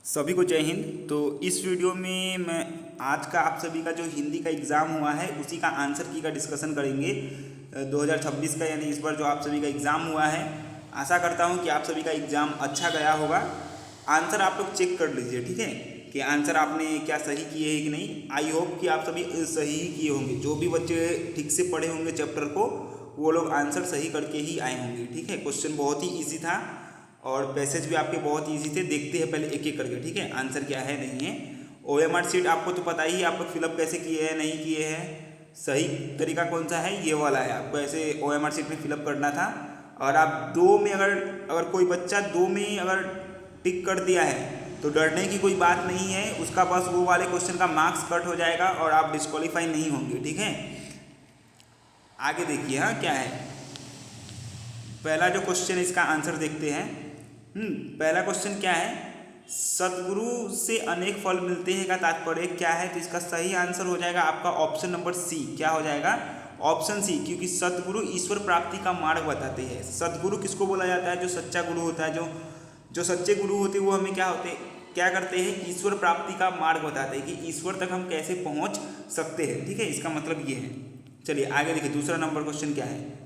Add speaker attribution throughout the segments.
Speaker 1: सभी को जय हिंद। तो इस वीडियो में मैं आज का आप सभी का जो हिंदी का एग्ज़ाम हुआ है उसी का आंसर की का डिस्कशन करेंगे। 2026 का यानी इस बार जो आप सभी का एग्ज़ाम हुआ है, आशा करता हूं कि आप सभी का एग्ज़ाम अच्छा गया होगा। आंसर आप लोग चेक कर लीजिए, ठीक है, कि आंसर आपने क्या सही किए हैं कि नहीं। आई होप कि आप सभी सही ही किए होंगे। जो भी बच्चे ठीक से पढ़े होंगे चैप्टर को, वो लोग आंसर सही करके ही आए होंगे, ठीक है। क्वेश्चन बहुत ही ईजी था और पैसेज भी आपके बहुत ईजी थे। देखते हैं पहले एक एक करके, ठीक है, आंसर क्या है नहीं है। OMR शीट आपको तो पता ही है, आप लोग फिलअप कैसे किए हैं नहीं किए हैं। सही तरीका कौन सा है, ये वाला है। आपको ऐसे OMR शीट में फिलअप करना था। और आप दो में अगर कोई बच्चा दो में अगर टिक कर दिया है तो डरने की कोई बात नहीं है। उसका बस वो वाले क्वेश्चन का मार्क्स कट हो जाएगा और आप डिस्क्वालीफाई नहीं होंगे, ठीक है। आगे देखिए, हाँ क्या है। पहला जो क्वेश्चन है इसका आंसर देखते हैं। पहला क्वेश्चन क्या है, सद्गुरु से अनेक फल मिलते हैं का तात्पर्य क्या है। तो इसका सही आंसर हो जाएगा आपका ऑप्शन नंबर सी। क्या हो जाएगा, ऑप्शन सी, क्योंकि सद्गुरु ईश्वर प्राप्ति का मार्ग बताते हैं। सद्गुरु किसको बोला जाता है, जो सच्चा गुरु होता है। जो सच्चे गुरु होते हैं वो हमें क्या करते हैं, ईश्वर प्राप्ति का मार्ग बताते हैं कि ईश्वर तक हम कैसे पहुंच सकते हैं, ठीक है। इसका मतलब ये है। चलिए आगे देखिए, दूसरा नंबर क्वेश्चन क्या है।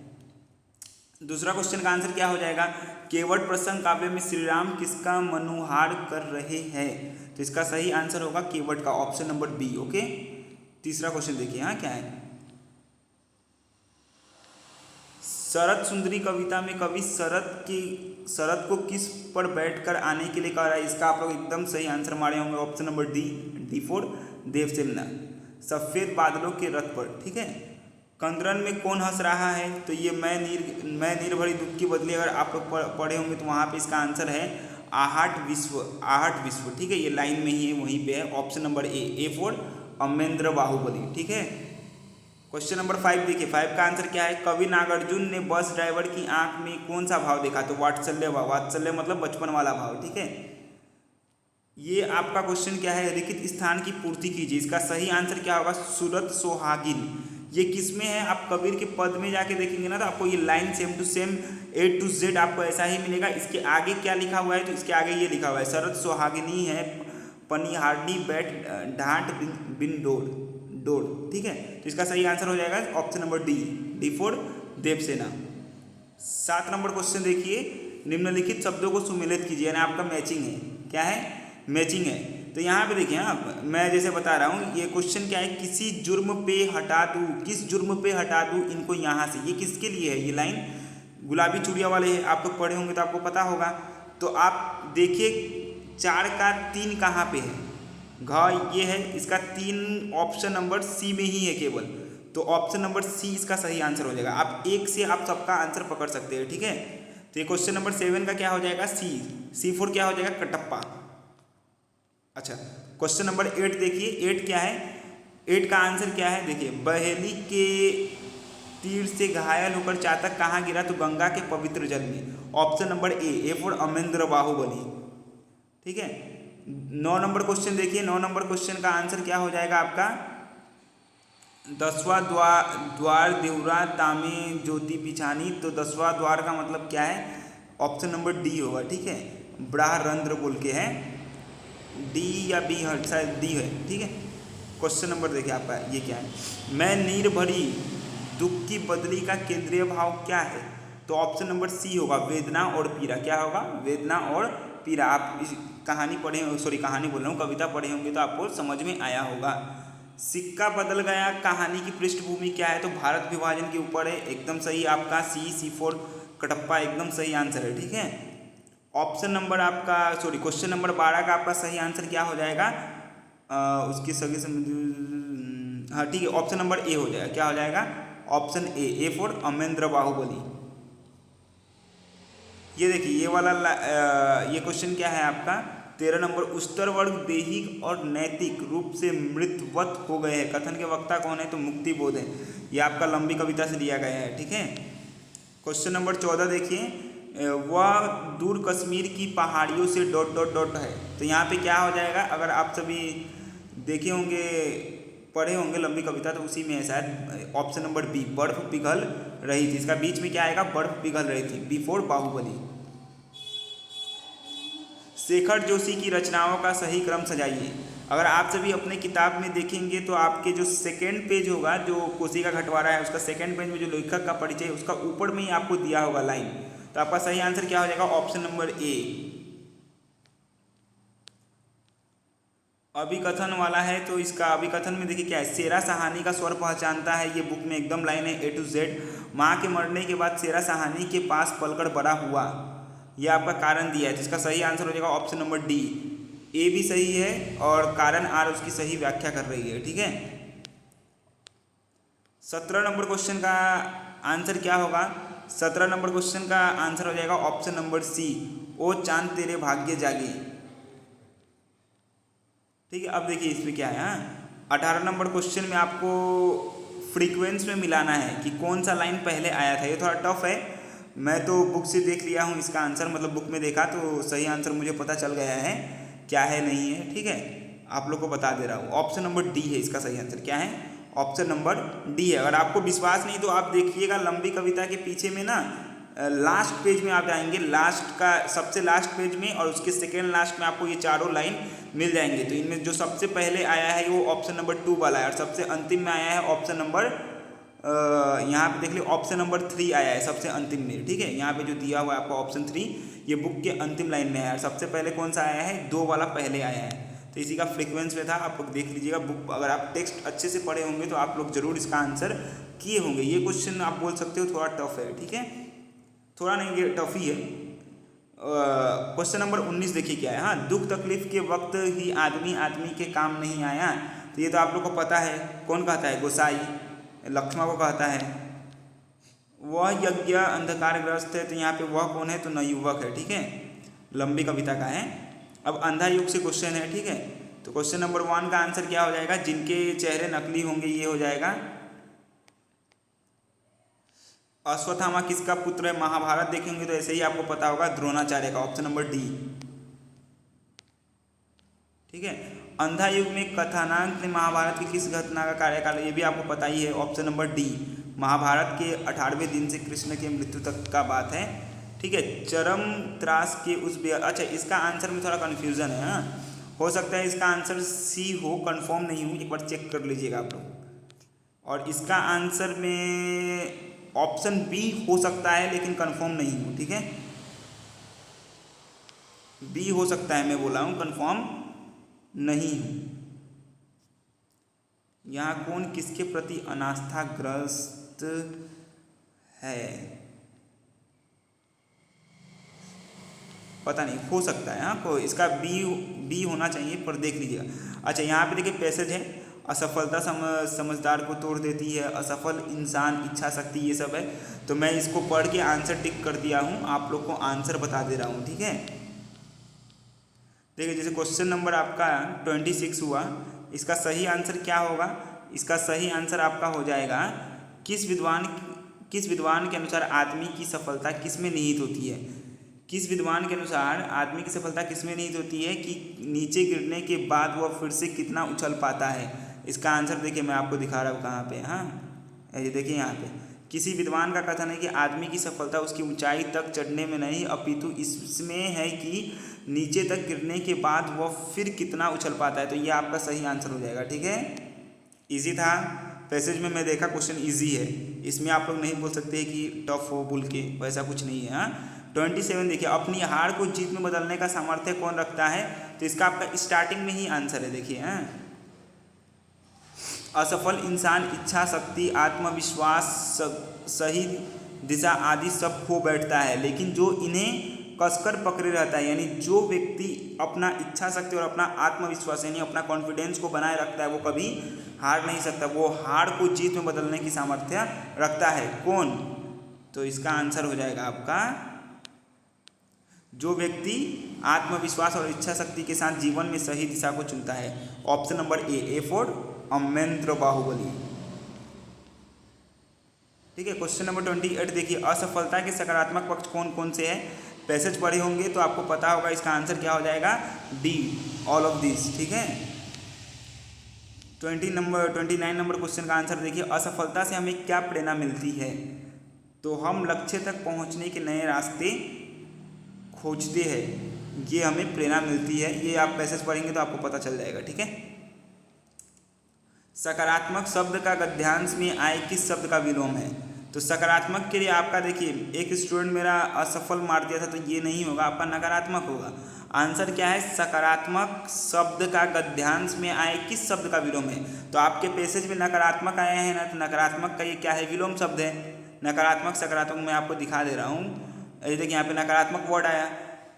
Speaker 1: दूसरा क्वेश्चन का आंसर क्या हो जाएगा, केवट प्रसंग काव्य में श्री राम किसका मनुहार कर रहे हैं। तो इसका सही आंसर होगा केवट का, ऑप्शन नंबर बी। ओके, तीसरा क्वेश्चन देखिए, हाँ क्या है। शरत सुंदरी कविता में कवि शरत को किस पर बैठकर आने के लिए कह रहा है। इसका आप लोग एकदम सही आंसर मारे होंगे, option number D for Devsena. सफेद बादलों के रथ पर, ठीक है। कंद्रन में कौन हंस रहा है। तो ये मैं नीर भरी दुख की बदली, अगर आप लोग पढ़े होंगे तो वहाँ पे इसका आंसर है आहट विश्व, ठीक है। ये लाइन में ही है, वहीं पे है, option number A for Amarendra Baahubali, ठीक है। क्वेश्चन नंबर 5 देखिए, 5 का आंसर क्या है। कवि नागार्जुन ने बस ड्राइवर की आंख में कौन सा भाव देखा। तो वात्सल्य भाव, वात्सल्य मतलब बचपन वाला भाव, ठीक है। ये आपका क्वेश्चन क्या है, रिक्त स्थान की पूर्ति कीजिए। इसका सही आंसर क्या होगा, सूरत सोहागिन। ये किस में है, आप कबीर के पद में जाके देखेंगे ना तो आपको ये line same to same A to Z आपको ऐसा ही मिलेगा। इसके आगे क्या लिखा हुआ है, तो इसके आगे ये लिखा हुआ है, शरद सोहागिनी है पनिहारनी बैठ ढांट बिन डोर, ठीक है। तो इसका सही आंसर हो जाएगा option number D for Devsena. 7 number question देखिए, निम्नलिखित शब्दों को सुमेलित कीजिए, यानी आपका मैचिंग है। क्या है, मैचिंग है। तो यहाँ पे देखिए, हाँ मैं जैसे बता रहा हूँ, ये क्वेश्चन क्या है, किसी जुर्म पे हटा दूँ, किस जुर्म पे हटा दूँ इनको यहाँ से। ये किसके लिए है, ये लाइन गुलाबी चूड़िया वाले हैं। आप लोग पढ़े होंगे तो आपको पता होगा। तो आप देखिए 4 का 3 कहाँ पे है, घ ये है, इसका 3 ऑप्शन नंबर सी में ही है केवल। तो ऑप्शन नंबर सी इसका सही आंसर हो जाएगा। आप एक से आप सबका आंसर पकड़ सकते हैं, ठीक है। तो ये क्वेश्चन नंबर 7 का क्या हो जाएगा, सी फॉर क्या हो जाएगा, कटप्पा। अच्छा, क्वेश्चन नंबर 8 देखिए, 8 क्या है, 8 का आंसर क्या है, देखिए, बहेली के तीर से घायल होकर चातक कहाँ गिरा। तो गंगा के पवित्र जल में, option number A for Amarendra Baahubali, ठीक है। 9 नंबर क्वेश्चन देखिए, 9 नंबर क्वेश्चन का आंसर क्या हो जाएगा आपका, 10वां द्वार देवरा तामे ज्योति पिछानी। तो 10वां द्वार का मतलब क्या है, ऑप्शन नंबर डी होगा, ठीक है। ब्राह्रंध्र बोल के है, डी या बी है, शायद डी है, ठीक है। क्वेश्चन नंबर देखिए आपका ये क्या है, मैं नीर भरी दुख की बदली का केंद्रीय भाव क्या है। तो ऑप्शन नंबर सी होगा, वेदना और पीड़ा। क्या होगा, वेदना और पीड़ा। आप इस कहानी कहानी बोल रहा हूँ, कविता पढ़े होंगे तो आपको समझ में आया होगा। सिक्का बदल गया कहानी की पृष्ठभूमि क्या है। तो भारत विभाजन के ऊपर है, एकदम सही आपका सी फॉर कटप्पा, एकदम सही आंसर है, ठीक है। ऑप्शन नंबर आपका क्वेश्चन नंबर 12 का आपका सही आंसर क्या हो जाएगा, उसकी सगी हाँ ठीक है, ऑप्शन नंबर ए हो जाएगा। क्या हो जाएगा, option A for Amarendra Baahubali. ये देखिए, ये वाला ये क्वेश्चन क्या है आपका, 13 नंबर, उच्चतर वर्ग दैहिक और नैतिक रूप से मृतवत हो गए हैं, कथन के वक्ता कौन है। तो मुक्ति बोध है। ये आपका लंबी कविता से लिया गया है, ठीक है। क्वेश्चन नंबर 14 देखिए, वह दूर कश्मीर की पहाड़ियों से ... है। तो यहाँ पे क्या हो जाएगा, अगर आप सभी देखे होंगे पढ़े होंगे लंबी कविता तो उसी में है शायद, ऑप्शन नंबर बी, बर्फ पिघल रही थी। इसका बीच में क्या आएगा, बर्फ पिघल रही थी, बिफोर बाहुबली। शेखर जोशी की रचनाओं का सही क्रम सजाइए। अगर आप सभी अपने किताब में देखेंगे तो आपके जो सेकेंड पेज होगा, जो कोशिका घटवारा है, उसका सेकेंड पेज में जो लेखक का परिचय है उसका ऊपर में ही आपको दिया होगा लाइन। तो आपका सही आंसर क्या हो जाएगा? ऑप्शन नंबर ए। अभिकथन वाला है तो इसका अभिकथन में देखिए क्या है, शेरा सहानी का स्वर पहचानता है, ये बुक में एकदम लाइन है A to Z। माँ के मरने के बाद शेरा सहानी के पास पलकर बड़ा हुआ, यह आपका कारण दिया है। तो इसका सही आंसर हो जाएगा ऑप्शन नंबर डी। ए भी सही है और कारण आर उसकी सही व्याख्या कर रही है। ठीक है, 17 नंबर क्वेश्चन का आंसर क्या होगा? 17 नंबर क्वेश्चन का आंसर हो जाएगा ऑप्शन नंबर सी, ओ चांद तेरे भाग्य जागे। ठीक है, अब देखिए इसमें क्या है। 18 नंबर क्वेश्चन में आपको फ्रीक्वेंस में मिलाना है कि कौन सा लाइन पहले आया था। ये थोड़ा टफ है, मैं तो बुक से देख लिया हूँ इसका आंसर, मतलब बुक में देखा तो सही आंसर मुझे पता चल गया है क्या है नहीं है। ठीक है, आप लोग को बता दे रहा हूँ, ऑप्शन नंबर डी है इसका सही आंसर। क्या है? ऑप्शन नंबर डी है। अगर आपको विश्वास नहीं तो आप देखिएगा लंबी कविता के पीछे में ना लास्ट पेज में आप जाएंगे, लास्ट का सबसे लास्ट पेज में और उसके सेकेंड लास्ट में आपको ये चारों लाइन मिल जाएंगे। तो इनमें जो सबसे पहले आया है वो ऑप्शन नंबर 2 वाला है और सबसे अंतिम में आया है ऑप्शन नंबर यहाँ पे देख लीजिए ऑप्शन नंबर 3 आया है सबसे अंतिम में। ठीक है, यहाँ पे जो दिया हुआ है आपको ऑप्शन 3 ये बुक के अंतिम लाइन में है और सबसे पहले कौन सा आया है? 2 वाला पहले आया है। तो इसी का फ्रीक्वेंस में था, आप लोग देख लीजिएगा बुक। अगर आप टेक्स्ट अच्छे से पढ़े होंगे तो आप लोग जरूर इसका आंसर किए होंगे। ये क्वेश्चन आप बोल सकते हो थोड़ा टफ है। ठीक है, थोड़ा नहीं, ये टफ ही है। क्वेश्चन नंबर 19 देखिए क्या है। हाँ, दुख तकलीफ के वक्त ही आदमी आदमी के काम नहीं आया। तो ये तो आप लोग को पता है, कौन कहता है? गोसाई लक्ष्मण को कहता है। वह यज्ञ अंधकारग्रस्त है, तो यहाँ पे वह कौन है? तो नवयुवक है। ठीक है, लंबी कविता का है। अब अंधा युग से क्वेश्चन है। ठीक है, तो क्वेश्चन नंबर 1 का आंसर क्या हो जाएगा? जिनके चेहरे नकली होंगे ये हो जाएगा। अश्वत्थामा किसका पुत्र है? महाभारत देखेंगे तो ऐसे ही आपको पता होगा, द्रोणाचार्य का, ऑप्शन नंबर डी। ठीक है, अंधा युग में कथानांक ने महाभारत की किस घटना का कार्यकाल? ये भी आपको पता ही है, ऑप्शन नंबर डी। महाभारत के 18वें दिन से कृष्ण की मृत्यु तक का बात है। ठीक है, चरम त्रास के उस अच्छा, इसका आंसर में थोड़ा कन्फ्यूजन है। हाँ, हो सकता है इसका आंसर सी हो, कंफर्म नहीं हूँ, एक बार चेक कर लीजिएगा आप लोग। और इसका आंसर में ऑप्शन बी हो सकता है लेकिन कंफर्म नहीं हूँ। ठीक है, बी हो सकता है, मैं बोला हूँ, कंफर्म नहीं हूँ। यहाँ कौन किसके प्रति अनास्थाग्रस्त है? पता नहीं, हो सकता है। हाँ, कोई इसका बी होना चाहिए, पर देख लीजिएगा। अच्छा, यहाँ पे देखिए पैसेज है, असफलता समझदार को तोड़ देती है, असफल इंसान इच्छा शक्ति, ये सब है। तो मैं इसको पढ़ के आंसर टिक कर दिया हूँ, आप लोग को आंसर बता दे रहा हूँ। ठीक है, देखिए जैसे क्वेश्चन नंबर आपका 26 हुआ, इसका सही आंसर क्या होगा? इसका सही आंसर आपका हो जाएगा, किस विद्वान के अनुसार आदमी की सफलता किस में निहित होती है? किस विद्वान के अनुसार आदमी की सफलता किस में निहित होती है कि नीचे गिरने के बाद वह फिर से कितना उछल पाता है? इसका आंसर देखिए मैं आपको दिखा रहा हूँ कहाँ पे। हाँ, ये देखिए यहाँ पे, किसी विद्वान का कथन है कि आदमी की सफलता उसकी ऊंचाई तक चढ़ने में नहीं अपितु इसमें है कि नीचे तक गिरने के बाद वह फिर कितना उछल पाता है। तो ये आपका सही आंसर हो जाएगा। ठीक है, इजी था। पैसेज में मैं देखा क्वेश्चन इजी है, इसमें आप लोग नहीं बोल सकते कि टफ हो बोल के, वैसा कुछ नहीं है। हाँ, 27 देखिए, अपनी हार को जीत में बदलने का सामर्थ्य कौन रखता है? तो इसका आपका स्टार्टिंग में ही आंसर है। देखिए, हाँ, असफल इंसान इच्छा शक्ति आत्मविश्वास सही दिशा आदि सब खो बैठता है, लेकिन जो इन्हें कसकर पकड़े रहता है, यानी जो व्यक्ति अपना इच्छा शक्ति और अपना आत्मविश्वास यानी अपना कॉन्फिडेंस को बनाए रखता है वो कभी हार नहीं सकता, वो हार को जीत में बदलने की सामर्थ्य रखता है। कौन? तो इसका आंसर हो जाएगा आपका, जो व्यक्ति आत्मविश्वास और इच्छा शक्ति के साथ जीवन में सही दिशा को चुनता है। Option number A for Amarendra Baahubali. ठीक है, क्वेश्चन नंबर 28 देखिए, असफलता के सकारात्मक पक्ष कौन कौन से हैं? पैसेज पढ़े होंगे तो आपको पता होगा, इसका आंसर क्या हो जाएगा? D, all of this. ठीक है, 29 नंबर क्वेश्चन का आंसर देखिए, असफलता से हमें क्या प्रेरणा मिलती है? तो हम लक्ष्य तक पहुंचने के नए रास्ते खोजते हैं। ये हमें प्रेरणा मिलती है। ये आप पैसेज पढ़ेंगे तो आपको पता चल जाएगा, ठीक है। सकारात्मक शब्द का गद्यांश में आए किस शब्द का विलोम है? तो सकारात्मक के लिए आपका देखिए, एक स्टूडेंट मेरा असफल मार दिया था, तो ये नहीं होगा, आपका नकारात्मक होगा। आंसर क्या है? सकारात्मक शब्द का गद्यांश में आए किस शब्द का विलोम है? तो आपके पैसेज में नकारात्मक आए हैं ना, तो नकारात्मक का ये क्या है? विलोम शब्द है। नकारात्मक सकारात्मक मैं आपको दिखा दे रहा हूँ। ये देखिए यहाँ पे नकारात्मक वर्ड आया,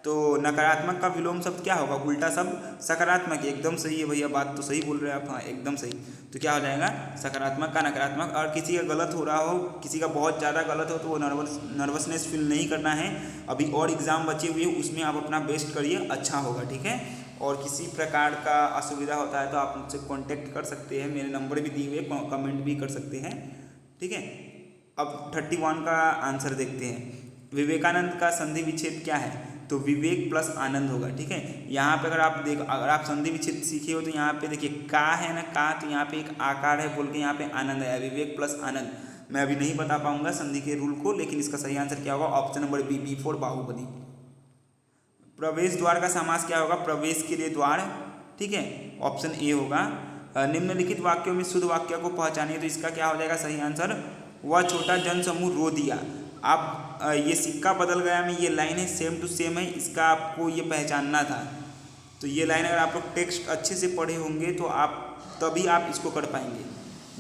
Speaker 1: तो नकारात्मक का विलोम शब्द क्या होगा? उल्टा शब्द सकारात्मक। एकदम सही है भैया, बात तो सही बोल रहे हैं आप, हाँ एकदम सही। तो क्या हो जाएगा? सकारात्मक का नकारात्मक। और किसी का गलत हो रहा हो, किसी का बहुत ज़्यादा गलत हो, तो वो नर्वसनेस फील नहीं करना है। अभी और एग्ज़ाम बचे हुए, उसमें आप अपना बेस्ट करिए, अच्छा होगा, ठीक है। और किसी प्रकार का असुविधा होता है तो आप मुझसे कॉन्टेक्ट कर सकते हैं, मेरे नंबर भी दिए हुए, कमेंट भी कर सकते हैं, ठीक है। अब 31 का आंसर देखते हैं। विवेकानंद का संधि विच्छेद क्या है? तो विवेक प्लस आनंद होगा, ठीक है। यहाँ पे अगर आप संधि विच्छेद सीखे हो तो यहाँ पे देखिए का है ना, का, तो यहाँ पे एक आकार है बोल के यहाँ पे आनंद आया, विवेक प्लस आनंद। मैं अभी नहीं बता पाऊंगा संधि के रूल को, लेकिन इसका सही आंसर क्या होगा? Option number B, B for Baahubali. प्रवेश द्वार का समास क्या होगा? प्रवेश के लिए द्वार, ठीक है, ऑप्शन ए होगा। निम्नलिखित वाक्यों में शुद्ध वाक्य को पहचानिए, तो इसका क्या हो जाएगा सही आंसर? वह छोटा जनसमूह रो दिया। आप ये सिक्का बदल गया में ये लाइन है, सेम टू सेम है, इसका आपको ये पहचानना था। तो ये लाइन अगर आप लोग टेक्स्ट अच्छे से पढ़े होंगे तो तभी आप इसको कर पाएंगे।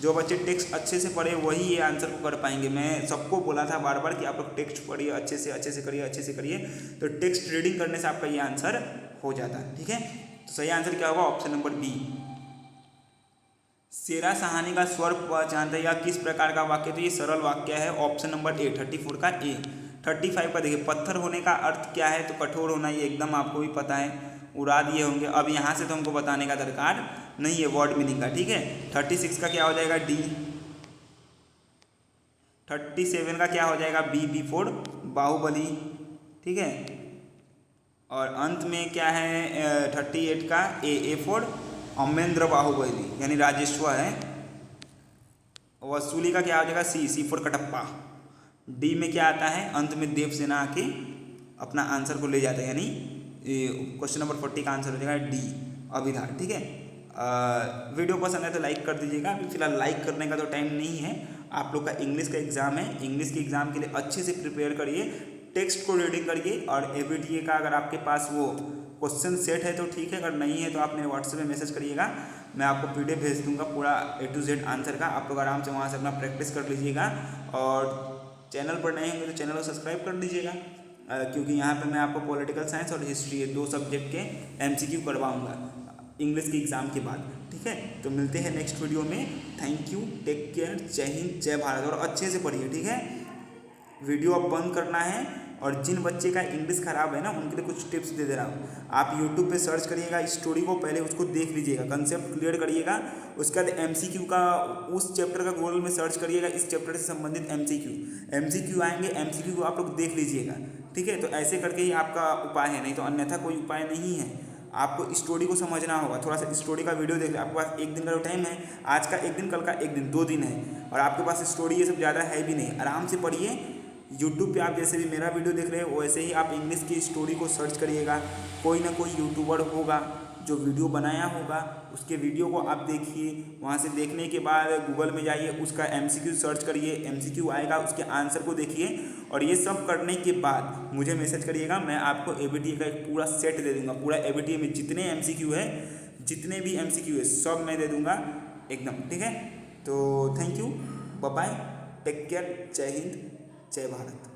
Speaker 1: जो बच्चे टेक्स्ट अच्छे से पढ़े वही ये आंसर को कर पाएंगे। मैं सबको बोला था बार बार कि आप लोग टेक्स्ट पढ़िए, अच्छे से करिए, अच्छे से करिए, तो टेक्स्ट रीडिंग करने से आपका ये आंसर हो जाता है, ठीक है। तो सही आंसर क्या होगा? Option number B. Shera Sahani का स्वर पहचानते या किस प्रकार का वाक्य? तो ये सरल वाक्य है, ऑप्शन नंबर ए, 34 का ए। 35 का देखिए, पत्थर होने का अर्थ क्या है? तो कठोर होना, ये एकदम आपको भी पता है, उड़ा दिए होंगे। अब यहाँ से तो हमको बताने का दरकार नहीं है वर्ड मीनिंग का, ठीक है। 36 का क्या हो जाएगा? डी। 37 का क्या हो जाएगा? बी, बी फॉर बाहुबली, ठीक है। और अंत में क्या है? 38 का ए फॉर अमेंद्र बाहुबली, यानी राजेश्वर है। वसूली का क्या हो जाएगा? सी, सी फॉर कटप्पा। डी में क्या आता है? अंत में देवसेना आके अपना आंसर को ले जाता है, यानी क्वेश्चन नंबर 40 का आंसर हो जाएगा डी, अभिधान, ठीक है। वीडियो पसंद है तो लाइक कर दीजिएगा। अभी फिलहाल लाइक करने का तो टाइम नहीं है, आप लोग का इंग्लिश का एग्जाम है, इंग्लिश के एग्जाम के लिए अच्छे से प्रिपेयर करिए, टेक्स्ट को रीडिंग करिए। और एबीटीए का अगर आपके पास वो क्वेश्चन सेट है तो ठीक है, अगर नहीं है तो आप मेरे व्हाट्सएप में मैसेज करिएगा, मैं आपको पीडीएफ भेज दूंगा पूरा A to Z आंसर का। आप लोग आराम से वहाँ से अपना प्रैक्टिस कर लीजिएगा। और चैनल पर नए होंगे तो चैनल को सब्सक्राइब कर लीजिएगा, क्योंकि यहाँ पे मैं आपको पॉलिटिकल साइंस और हिस्ट्री, ये 2 सब्जेक्ट के MCQ करवाऊँगा इंग्लिश के एग्ज़ाम के बाद, ठीक है। तो मिलते हैं नेक्स्ट वीडियो में। थैंक यू, टेक केयर, जय हिंद, जय भारत। और अच्छे से पढ़िए, ठीक है। वीडियो अब बंद करना है। और जिन बच्चे का इंग्लिश खराब है ना, उनके लिए कुछ टिप्स दे रहा हूँ। आप यूट्यूब पे सर्च करिएगा, स्टोरी को पहले उसको देख लीजिएगा, कंसेप्ट क्लियर करिएगा। उसके बाद MCQ का उस चैप्टर का गूगल में सर्च करिएगा, इस चैप्टर से संबंधित MCQ आएंगे, MCQ को आप लोग देख लीजिएगा, ठीक है। तो ऐसे करके ही आपका उपाय है, नहीं तो अन्यथा कोई उपाय नहीं है। आपको स्टोरी को समझना होगा, थोड़ा सा स्टोरी का वीडियो देख, आपके पास 1 दिन का जो टाइम है, आज का 1 दिन, कल का 1 दिन, 2 दिन है, और आपके पास स्टोरी ये सब ज़्यादा है भी नहीं। आराम से पढ़िए। यूट्यूब पे आप जैसे भी मेरा वीडियो देख रहे हो वैसे ही आप इंग्लिश की स्टोरी को सर्च करिएगा। कोई ना कोई यूट्यूबर होगा जो वीडियो बनाया होगा, उसके वीडियो को आप देखिए। वहाँ से देखने के बाद गूगल में जाइए, उसका MCQ सर्च करिए, MCQ आएगा, उसके आंसर को देखिए। और ये सब करने के बाद मुझे मैसेज करिएगा, मैं आपको ABTA का एक पूरा सेट दे दूँगा। पूरा ABTA में जितने MCQ है, जितने भी MCQ है, सब मैं दे दूँगा एकदम, ठीक है। तो thank you, bye bye, take care, जय हिंद, जय भारत।